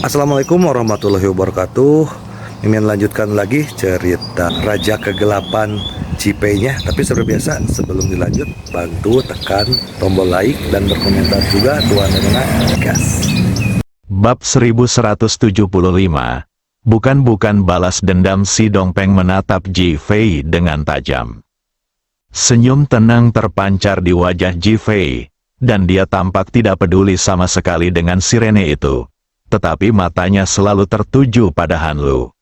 Assalamualaikum warahmatullahi wabarakatuh. Mimin lanjutkan lagi cerita Raja Kegelapan Cipenya. Tapi seperti biasa, sebelum dilanjut, bantu tekan tombol like dan berkomentar juga tuan dengan gas. Bab 1175. Bukan balas dendam. Si Dongpeng menatap Ji Fei dengan tajam. Senyum tenang terpancar di wajah Ji Fei, dan dia tampak tidak peduli sama sekali dengan sirene itu. Tetapi matanya selalu tertuju pada Han Lu.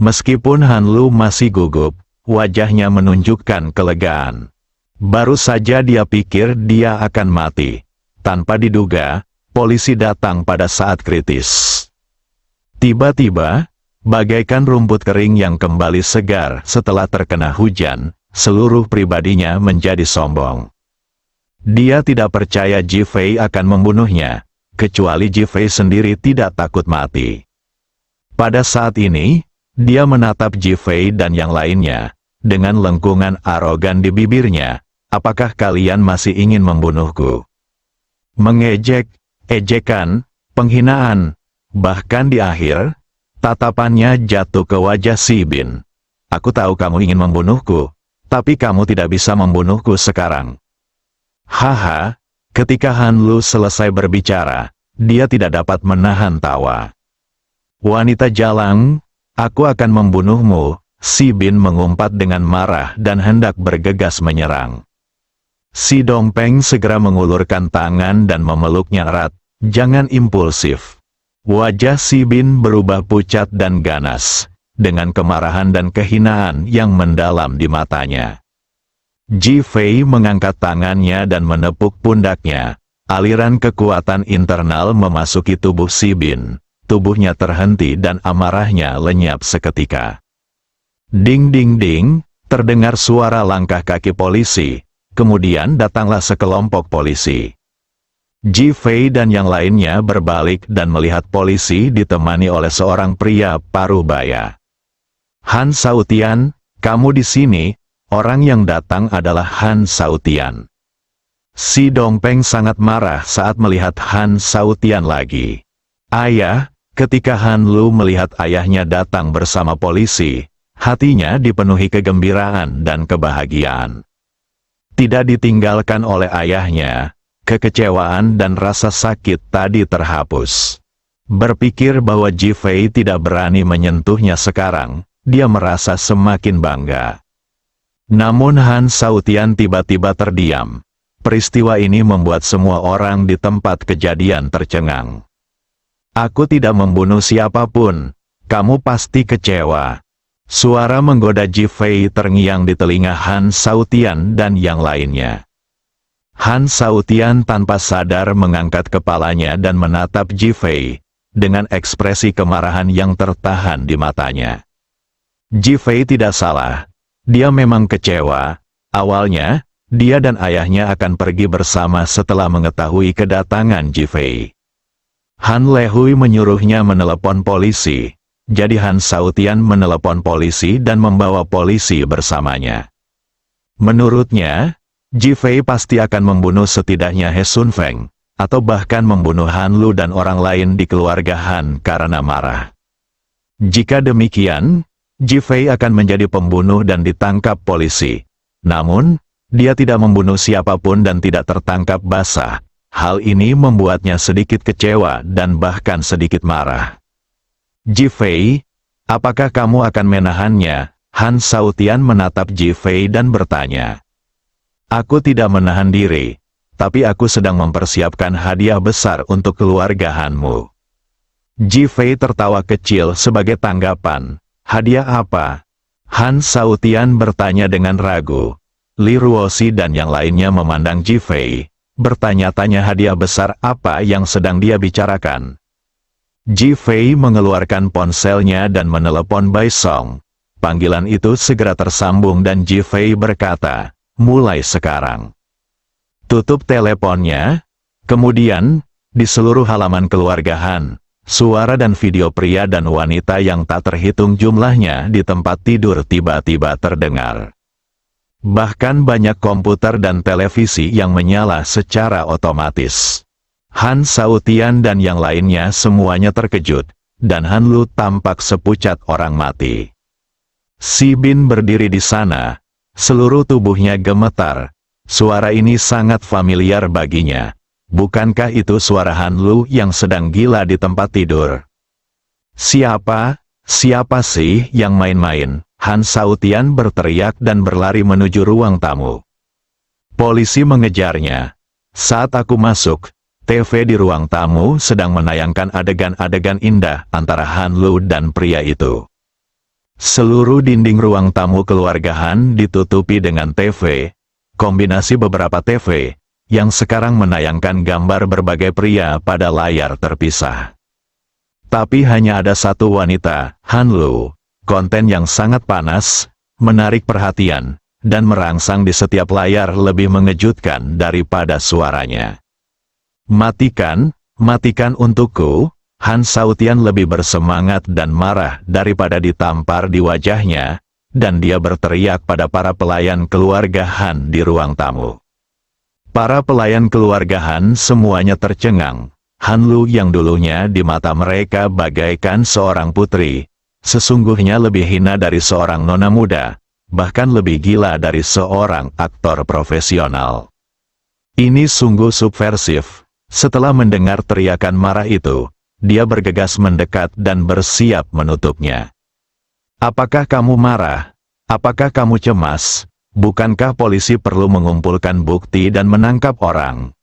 Meskipun Han Lu masih gugup, wajahnya menunjukkan kelegaan. Baru saja dia pikir dia akan mati. Tanpa diduga, polisi datang pada saat kritis. Tiba-tiba, bagaikan rumput kering yang kembali segar setelah terkena hujan, seluruh pribadinya menjadi sombong. Dia tidak percaya Ji Fei akan membunuhnya. Kecuali Ji Fei sendiri tidak takut mati. Pada saat ini, dia menatap Ji Fei dan yang lainnya, dengan lengkungan arogan di bibirnya. Apakah kalian masih ingin membunuhku? Mengejek, ejekan, penghinaan, bahkan di akhir, tatapannya jatuh ke wajah Si Bin. Aku tahu kamu ingin membunuhku, tapi kamu tidak bisa membunuhku sekarang. Haha. Ketika Han Lu selesai berbicara, dia tidak dapat menahan tawa. Wanita jalang, aku akan membunuhmu. Si Bin mengumpat dengan marah dan hendak bergegas menyerang. Si Dongpeng segera mengulurkan tangan dan memeluknya erat. Jangan impulsif. Wajah Si Bin berubah pucat dan ganas, dengan kemarahan dan kehinaan yang mendalam di matanya. Ji Fei mengangkat tangannya dan menepuk pundaknya. Aliran kekuatan internal memasuki tubuh Si Bin. Tubuhnya terhenti dan amarahnya lenyap seketika. Ding ding ding, terdengar suara langkah kaki polisi. Kemudian datanglah sekelompok polisi. Ji Fei dan yang lainnya berbalik dan melihat polisi ditemani oleh seorang pria paruh baya. Han Sautian, kamu di sini? Orang yang datang adalah Han Sautian. Si Dongpeng sangat marah saat melihat Han Sautian lagi. Ayah, ketika Han Lu melihat ayahnya datang bersama polisi, hatinya dipenuhi kegembiraan dan kebahagiaan. Tidak ditinggalkan oleh ayahnya, kekecewaan dan rasa sakit tadi terhapus. Berpikir bahwa Ji Fei tidak berani menyentuhnya sekarang, dia merasa semakin bangga. Namun Han Sautian tiba-tiba terdiam. Peristiwa ini membuat semua orang di tempat kejadian tercengang. Aku tidak membunuh siapapun. Kamu pasti kecewa. Suara menggoda Ji Fei terngiang di telinga Han Sautian dan yang lainnya. Han Sautian tanpa sadar mengangkat kepalanya dan menatap Ji Fei, dengan ekspresi kemarahan yang tertahan di matanya. Ji Fei tidak salah. Dia memang kecewa. Awalnya, dia dan ayahnya akan pergi bersama setelah mengetahui kedatangan Ji Fei. Han Lehui menyuruhnya menelepon polisi. Jadi Han Sautian menelepon polisi dan membawa polisi bersamanya. Menurutnya, Ji Fei pasti akan membunuh setidaknya He Sun Feng, atau bahkan membunuh Han Lu dan orang lain di keluarga Han karena marah. Jika demikian, Ji Fei akan menjadi pembunuh dan ditangkap polisi. Namun, dia tidak membunuh siapapun dan tidak tertangkap basah. Hal ini membuatnya sedikit kecewa dan bahkan sedikit marah. Ji Fei, apakah kamu akan menahannya? Han Sautian menatap Ji Fei dan bertanya. Aku tidak menahan diri, tapi aku sedang mempersiapkan hadiah besar untuk keluarga Hanmu. Ji Fei tertawa kecil sebagai tanggapan. Hadiah apa? Han Sautian bertanya dengan ragu. Li Ruoxi dan yang lainnya memandang Ji Fei, bertanya-tanya hadiah besar apa yang sedang dia bicarakan. Ji Fei mengeluarkan ponselnya dan menelepon Bai Song. Panggilan itu segera tersambung dan Ji Fei berkata, mulai sekarang. Tutup teleponnya. Kemudian, di seluruh halaman keluarga Han, suara dan video pria dan wanita yang tak terhitung jumlahnya di tempat tidur tiba-tiba terdengar. Bahkan banyak komputer dan televisi yang menyala secara otomatis. Han Sautian dan yang lainnya semuanya terkejut, dan Han Lu tampak sepucat orang mati. Si Bin berdiri di sana, seluruh tubuhnya gemetar. Suara ini sangat familiar baginya. Bukankah itu suara Han Lu yang sedang gila di tempat tidur? Siapa sih yang main-main? Han Sautian berteriak dan berlari menuju ruang tamu. Polisi mengejarnya. Saat aku masuk, TV di ruang tamu sedang menayangkan adegan-adegan indah antara Han Lu dan pria itu. Seluruh dinding ruang tamu keluarga Han ditutupi dengan TV, kombinasi beberapa TV, yang sekarang menayangkan gambar berbagai pria pada layar terpisah. Tapi hanya ada satu wanita, Han Lu. Konten yang sangat panas, menarik perhatian, dan merangsang di setiap layar lebih mengejutkan daripada suaranya. Matikan untukku. Han Sautian lebih bersemangat dan marah daripada ditampar di wajahnya, dan dia berteriak pada para pelayan keluarga Han di ruang tamu. Para pelayan keluarga Han semuanya tercengang. Han Lu yang dulunya di mata mereka bagaikan seorang putri, sesungguhnya lebih hina dari seorang nona muda, bahkan lebih gila dari seorang aktor profesional. Ini sungguh subversif. Setelah mendengar teriakan marah itu, dia bergegas mendekat dan bersiap menutupnya. Apakah kamu marah? Apakah kamu cemas? Bukankah polisi perlu mengumpulkan bukti dan menangkap orang?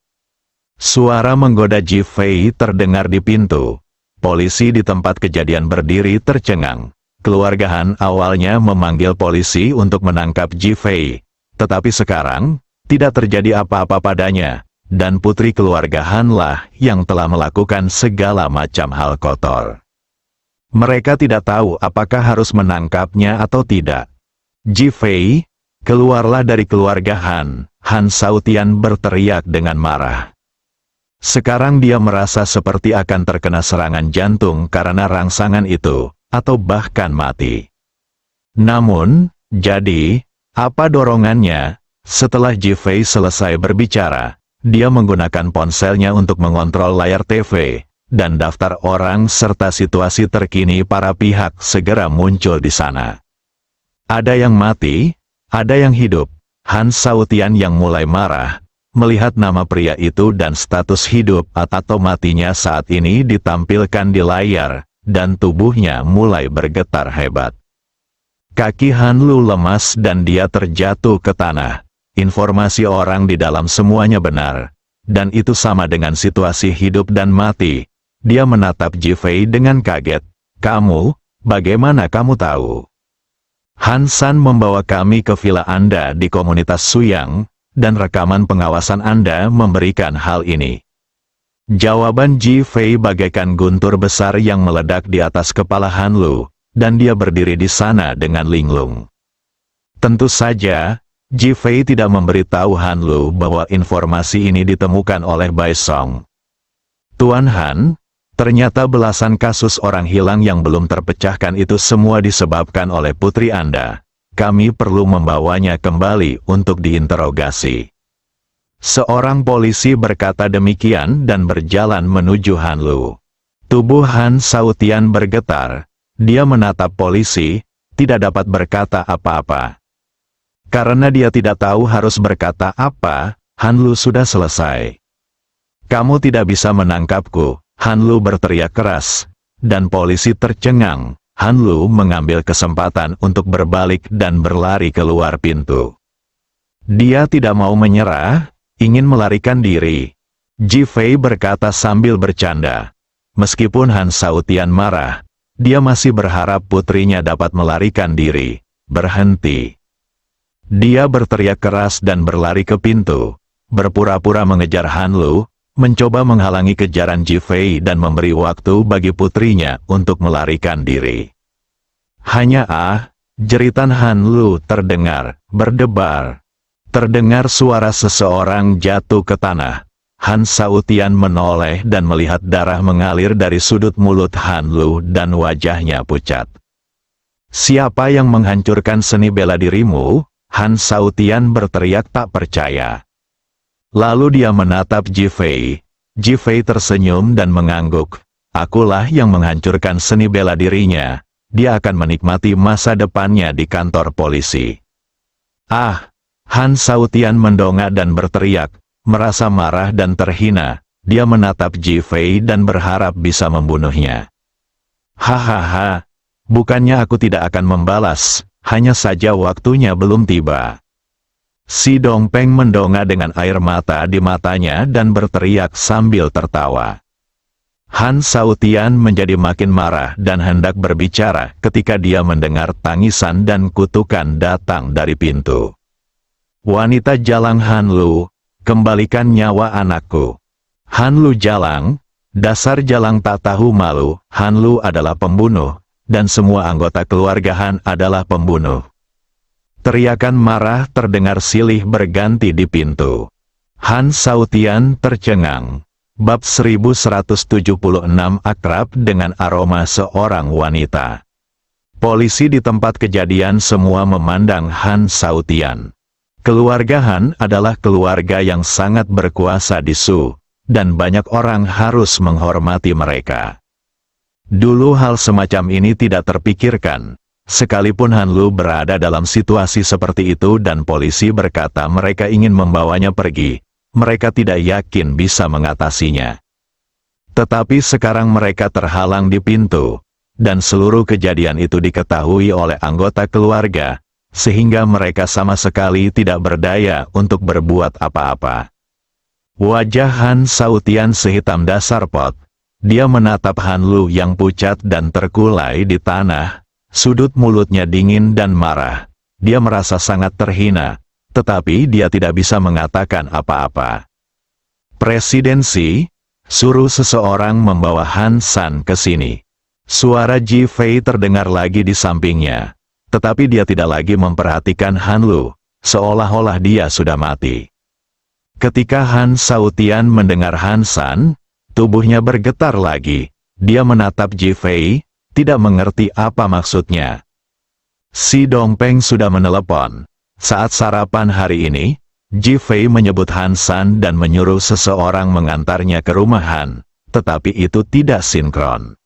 Suara menggoda Ji Fei terdengar di pintu. Polisi di tempat kejadian berdiri tercengang. Keluarga Han awalnya memanggil polisi untuk menangkap Ji Fei, tetapi sekarang, tidak terjadi apa-apa padanya, dan putri keluarga Han lah yang telah melakukan segala macam hal kotor. Mereka tidak tahu apakah harus menangkapnya atau tidak. Ji Fei, keluarlah dari keluarga Han. Han Sautian berteriak dengan marah. Sekarang dia merasa seperti akan terkena serangan jantung karena rangsangan itu, atau bahkan mati. Namun, jadi, apa dorongannya? Setelah Ji Fei selesai berbicara, dia menggunakan ponselnya untuk mengontrol layar TV, dan daftar orang serta situasi terkini para pihak segera muncul di sana. Ada yang mati, ada yang hidup. Han Sautian yang mulai marah, melihat nama pria itu dan status hidup atau matinya saat ini ditampilkan di layar, dan tubuhnya mulai bergetar hebat. Kaki Han Lu lemas dan dia terjatuh ke tanah. Informasi orang di dalam semuanya benar, dan itu sama dengan situasi hidup dan mati. Dia menatap Ji Fei dengan kaget. Kamu, bagaimana kamu tahu? Han San membawa kami ke villa Anda di komunitas Suyang, dan rekaman pengawasan Anda memberikan hal ini. Jawaban Ji Fei bagaikan guntur besar yang meledak di atas kepala Han Lu, dan dia berdiri di sana dengan linglung. Tentu saja, Ji Fei tidak memberitahu Han Lu bahwa informasi ini ditemukan oleh Bai Song. Tuan Han, ternyata belasan kasus orang hilang yang belum terpecahkan itu semua disebabkan oleh putri Anda. Kami perlu membawanya kembali untuk diinterogasi. Seorang polisi berkata demikian dan berjalan menuju Han Lu. Tubuh Han Sautian bergetar. Dia menatap polisi, tidak dapat berkata apa-apa. Karena dia tidak tahu harus berkata apa, Han Lu sudah selesai. Kamu tidak bisa menangkapku, Han Lu berteriak keras, dan polisi tercengang. Han Lu mengambil kesempatan untuk berbalik dan berlari keluar pintu. Dia tidak mau menyerah, ingin melarikan diri. Ji Fei berkata sambil bercanda. Meskipun Han Sautian marah, dia masih berharap putrinya dapat melarikan diri. Berhenti. Dia berteriak keras dan berlari ke pintu, berpura-pura mengejar Han Lu, mencoba menghalangi kejaran Ji Fei dan memberi waktu bagi putrinya untuk melarikan diri. Hanya jeritan Han Lu terdengar, berdebar. Terdengar suara seseorang jatuh ke tanah. Han Sautian menoleh dan melihat darah mengalir dari sudut mulut Han Lu dan wajahnya pucat. Siapa yang menghancurkan seni bela dirimu? Han Sautian berteriak tak percaya. Lalu dia menatap Ji Fei. Ji Fei tersenyum dan mengangguk. Akulah yang menghancurkan seni bela dirinya. Dia akan menikmati masa depannya di kantor polisi. Ah! Han Shaotian mendongak dan berteriak, merasa marah dan terhina. Dia menatap Ji Fei dan berharap bisa membunuhnya. Hahaha, bukannya aku tidak akan membalas, hanya saja waktunya belum tiba. Si Dongpeng mendongak dengan air mata di matanya dan berteriak sambil tertawa. Han Shaotian menjadi makin marah dan hendak berbicara ketika dia mendengar tangisan dan kutukan datang dari pintu. Wanita jalang Han Lu, kembalikan nyawa anakku. Han Lu jalang, dasar jalang tak tahu malu, Han Lu adalah pembunuh, dan semua anggota keluarga Han adalah pembunuh. Teriakan marah terdengar silih berganti di pintu. Han Shaotian tercengang. Bab 1176 akrab dengan aroma seorang wanita. Polisi di tempat kejadian semua memandang Han Shaotian. Keluarga Han adalah keluarga yang sangat berkuasa di Shu, dan banyak orang harus menghormati mereka. Dulu hal semacam ini tidak terpikirkan, sekalipun Han Lu berada dalam situasi seperti itu dan polisi berkata mereka ingin membawanya pergi, mereka tidak yakin bisa mengatasinya. Tetapi sekarang mereka terhalang di pintu, dan seluruh kejadian itu diketahui oleh anggota keluarga, sehingga mereka sama sekali tidak berdaya untuk berbuat apa-apa. Wajah Han Shaotian sehitam dasar pot. Dia menatap Han Lu yang pucat dan terkulai di tanah. Sudut mulutnya dingin dan marah. Dia merasa sangat terhina, tetapi dia tidak bisa mengatakan apa-apa. Presidensi, suruh seseorang membawa Han San ke sini. Suara Ji Fei terdengar lagi di sampingnya. Tetapi dia tidak lagi memperhatikan Han Lu, seolah-olah dia sudah mati. Ketika Han Shaotian mendengar Han San, tubuhnya bergetar lagi. Dia menatap Ji Fei, tidak mengerti apa maksudnya. Si Dongpeng sudah menelepon. Saat sarapan hari ini, Ji Fei menyebut Han San dan menyuruh seseorang mengantarnya ke rumah Han, tetapi itu tidak sinkron.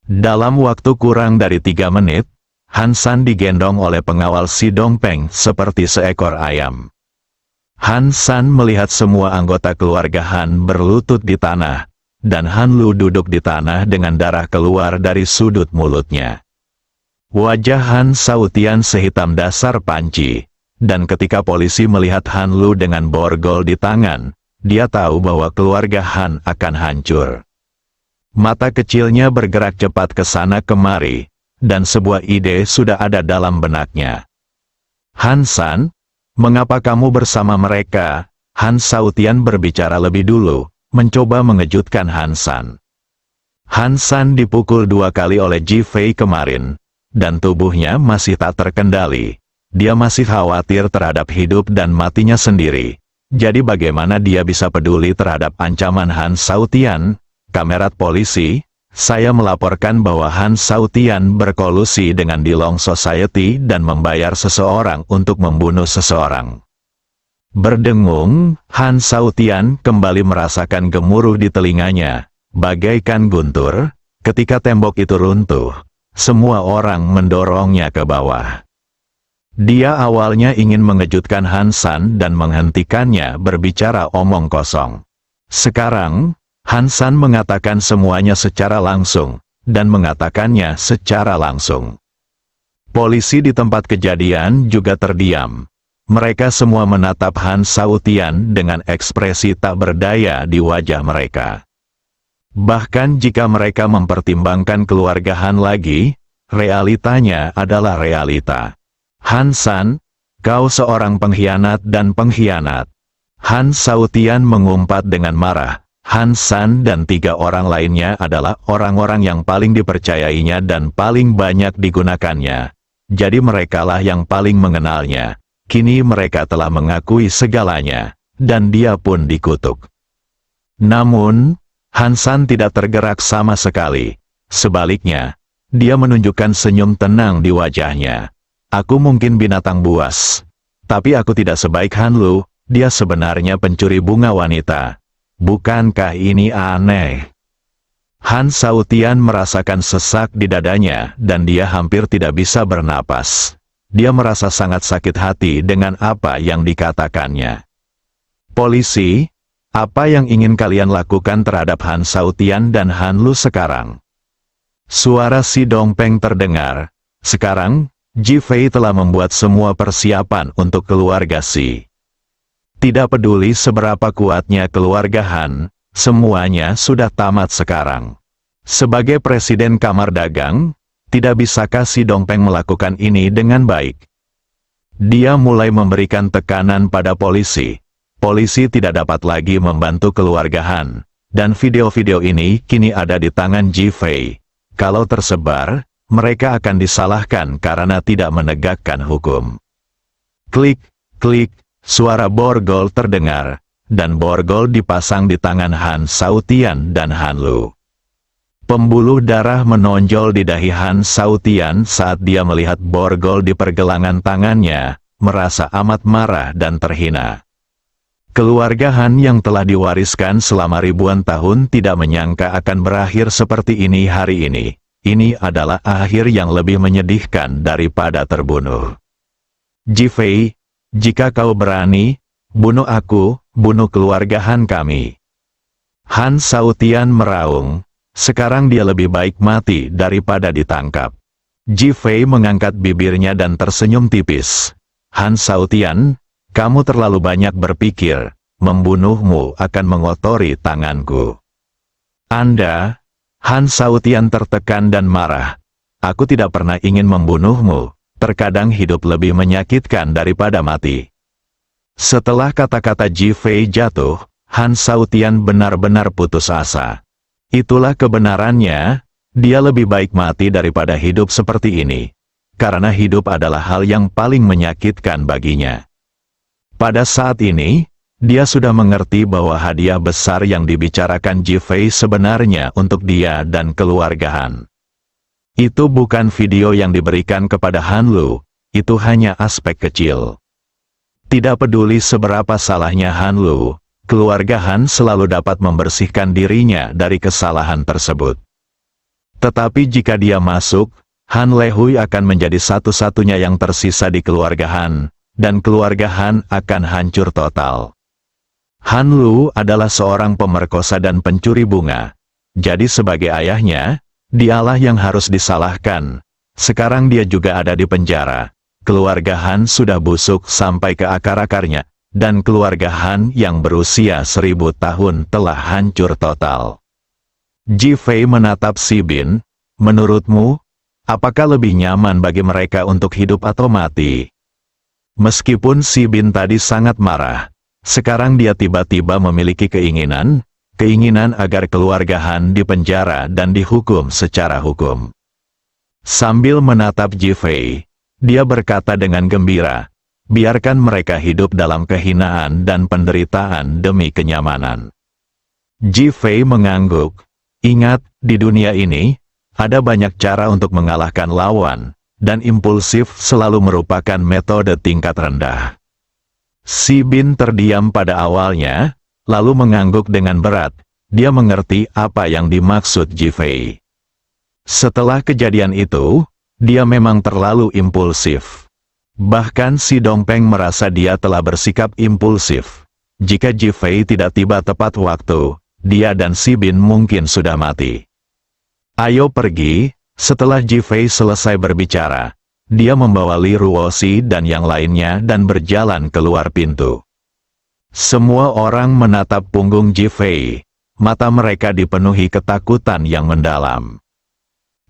Dalam waktu kurang dari 3 menit, Han San digendong oleh pengawal si Dongpeng seperti seekor ayam. Han San melihat semua anggota keluarga Han berlutut di tanah, dan Han Lu duduk di tanah dengan darah keluar dari sudut mulutnya. Wajah Han Shaotian sehitam dasar panci, dan ketika polisi melihat Han Lu dengan borgol di tangan, dia tahu bahwa keluarga Han akan hancur. Mata kecilnya bergerak cepat ke sana kemari, dan sebuah ide sudah ada dalam benaknya. Han San, mengapa kamu bersama mereka? Han Shaotian berbicara lebih dulu, mencoba mengejutkan Han San. Han San dipukul 2 kali oleh Ji Fei kemarin, dan tubuhnya masih tak terkendali. Dia masih khawatir terhadap hidup dan matinya sendiri. Jadi bagaimana dia bisa peduli terhadap ancaman Han Shaotian? Kamerat polisi, saya melaporkan bahwa Han Shaotian berkolusi dengan Dilong Society dan membayar seseorang untuk membunuh seseorang. Berdengung, Han Shaotian kembali merasakan gemuruh di telinganya, bagaikan guntur. Ketika tembok itu runtuh, semua orang mendorongnya ke bawah. Dia awalnya ingin mengejutkan Han San dan menghentikannya berbicara omong kosong. Sekarang, Han San mengatakan semuanya secara langsung, dan mengatakannya secara langsung. Polisi di tempat kejadian juga terdiam. Mereka semua menatap Han Shaotian dengan ekspresi tak berdaya di wajah mereka. Bahkan jika mereka mempertimbangkan keluarga Han lagi, realitanya adalah realita. Han San, kau seorang pengkhianat dan pengkhianat. Han Shaotian mengumpat dengan marah. Han San dan 3 orang lainnya adalah orang-orang yang paling dipercayainya dan paling banyak digunakannya. Jadi merekalah yang paling mengenalnya. Kini mereka telah mengakui segalanya, dan dia pun dikutuk. Namun, Han San tidak tergerak sama sekali. Sebaliknya, dia menunjukkan senyum tenang di wajahnya. Aku mungkin binatang buas, tapi aku tidak sebaik Han Lu, dia sebenarnya pencuri bunga wanita. Bukankah ini aneh? Han Shaotian merasakan sesak di dadanya dan dia hampir tidak bisa bernapas. Dia merasa sangat sakit hati dengan apa yang dikatakannya. Polisi, apa yang ingin kalian lakukan terhadap Han Shaotian dan Han Lu sekarang? Suara si Dongpeng terdengar. Sekarang, Ji Fei telah membuat semua persiapan untuk keluarga Si. Tidak peduli seberapa kuatnya keluarga Han, semuanya sudah tamat sekarang. Sebagai Presiden Kamar Dagang, tidak bisakah si Dongpeng melakukan ini dengan baik? Dia mulai memberikan tekanan pada polisi. Polisi tidak dapat lagi membantu keluarga Han, dan video-video ini kini ada di tangan Ji Fei. Kalau tersebar, mereka akan disalahkan karena tidak menegakkan hukum. Klik, klik, suara borgol terdengar, dan borgol dipasang di tangan Han Shaotian dan Han Lu. Pembuluh darah menonjol di dahi Han Shaotian saat dia melihat borgol di pergelangan tangannya, merasa amat marah dan terhina. Keluarga Han yang telah diwariskan selama ribuan tahun tidak menyangka akan berakhir seperti ini hari ini. Ini adalah akhir yang lebih menyedihkan daripada terbunuh. Ji Fei, jika kau berani, bunuh aku, bunuh keluarga Han kami. Han Shaotian meraung. Sekarang dia lebih baik mati daripada ditangkap. Ji Fei mengangkat bibirnya dan tersenyum tipis. Han Shaotian, kamu terlalu banyak berpikir, membunuhmu akan mengotori tanganku. Anda, Han Shaotian tertekan dan marah. Aku tidak pernah ingin membunuhmu, terkadang hidup lebih menyakitkan daripada mati. Setelah kata-kata Ji Fei jatuh, Han Shaotian benar-benar putus asa. Itulah kebenarannya, dia lebih baik mati daripada hidup seperti ini. Karena hidup adalah hal yang paling menyakitkan baginya. Pada saat ini, dia sudah mengerti bahwa hadiah besar yang dibicarakan Ji Fei sebenarnya untuk dia dan keluarga Han. Itu bukan video yang diberikan kepada Han Lu, itu hanya aspek kecil. Tidak peduli seberapa salahnya Han Lu, keluarga Han selalu dapat membersihkan dirinya dari kesalahan tersebut. Tetapi jika dia masuk, Han Lehui akan menjadi satu-satunya yang tersisa di keluarga Han, dan keluarga Han akan hancur total. Han Lu adalah seorang pemerkosa dan pencuri bunga. Jadi sebagai ayahnya, dialah yang harus disalahkan. Sekarang dia juga ada di penjara. Keluarga Han sudah busuk sampai ke akar-akarnya. Dan keluarga Han yang berusia 1000 tahun telah hancur total. Ji Fei menatap Si Bin, menurutmu, apakah lebih nyaman bagi mereka untuk hidup atau mati? Meskipun Si Bin tadi sangat marah, sekarang dia tiba-tiba memiliki keinginan agar keluarga Han dipenjara dan dihukum secara hukum. Sambil menatap Ji Fei, dia berkata dengan gembira, biarkan mereka hidup dalam kehinaan dan penderitaan demi kenyamanan. Ji Fei mengangguk. Ingat, di dunia ini, ada banyak cara untuk mengalahkan lawan, dan impulsif selalu merupakan metode tingkat rendah. Si Bin terdiam pada awalnya, lalu mengangguk dengan berat. Dia mengerti apa yang dimaksud Ji Fei. Setelah kejadian itu, dia memang terlalu impulsif. Bahkan si Dongpeng merasa dia telah bersikap impulsif. Jika Ji Fei tidak tiba tepat waktu, dia dan Si Bin mungkin sudah mati. Ayo pergi. Setelah Ji Fei selesai berbicara, dia membawa Li Ruoxi dan yang lainnya dan berjalan keluar pintu. Semua orang menatap punggung Ji Fei. Mata mereka dipenuhi ketakutan yang mendalam.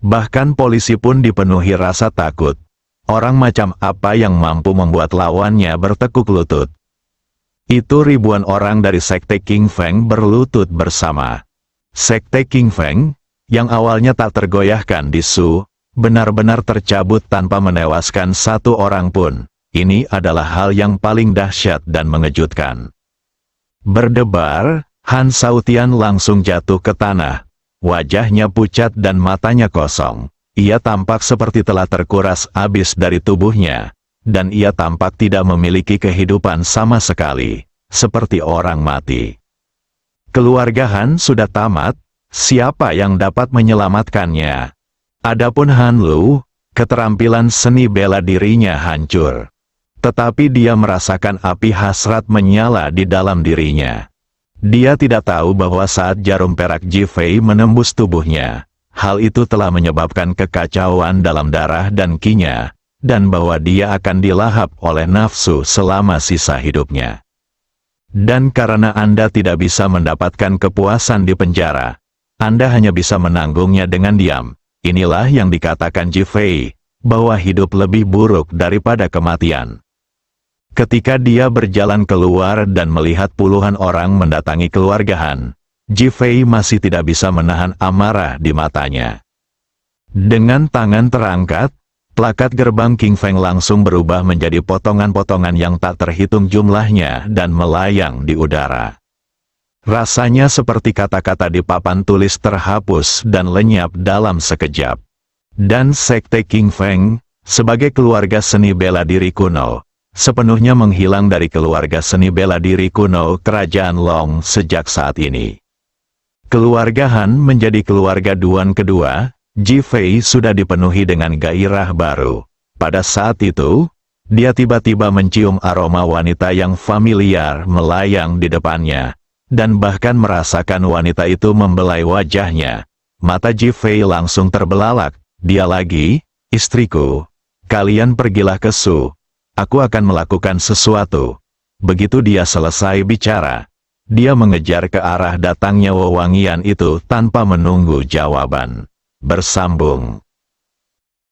Bahkan polisi pun dipenuhi rasa takut. Orang macam apa yang mampu membuat lawannya bertekuk lutut? Itu ribuan orang dari Sekte King Feng berlutut bersama. Sekte King Feng, yang awalnya tak tergoyahkan di Shu, benar-benar tercabut tanpa menewaskan satu orang pun. Ini adalah hal yang paling dahsyat dan mengejutkan. Berdebar, Han Shaotian langsung jatuh ke tanah. Wajahnya pucat dan matanya kosong. Ia tampak seperti telah terkuras habis dari tubuhnya, dan ia tampak tidak memiliki kehidupan sama sekali, seperti orang mati. Keluarga Han sudah tamat, siapa yang dapat menyelamatkannya? Adapun Han Lu, keterampilan seni bela dirinya hancur. Tetapi dia merasakan api hasrat menyala di dalam dirinya. Dia tidak tahu bahwa saat jarum perak Ji Fei menembus tubuhnya, hal itu telah menyebabkan kekacauan dalam darah dan kinya, dan bahwa dia akan dilahap oleh nafsu selama sisa hidupnya. Dan karena Anda tidak bisa mendapatkan kepuasan di penjara, Anda hanya bisa menanggungnya dengan diam. Inilah yang dikatakan Ji Fei, bahwa hidup lebih buruk daripada kematian. Ketika dia berjalan keluar dan melihat puluhan orang mendatangi keluarga Han, Ji Fei masih tidak bisa menahan amarah di matanya. Dengan tangan terangkat, plakat gerbang King Feng langsung berubah menjadi potongan-potongan yang tak terhitung jumlahnya dan melayang di udara. Rasanya seperti kata-kata di papan tulis terhapus dan lenyap dalam sekejap. Dan sekte King Feng, sebagai keluarga seni bela diri kuno, sepenuhnya menghilang dari keluarga seni bela diri kuno Kerajaan Long sejak saat ini. Keluarga Han menjadi keluarga Duan kedua. Ji Fei sudah dipenuhi dengan gairah baru. Pada saat itu, dia tiba-tiba mencium aroma wanita yang familiar melayang di depannya, dan bahkan merasakan wanita itu membelai wajahnya. Mata Ji Fei langsung terbelalak. Dia lagi, istriku, kalian pergilah ke Su. Aku akan melakukan sesuatu. Begitu dia selesai bicara, dia mengejar ke arah datangnya wewangian itu tanpa menunggu jawaban. Bersambung.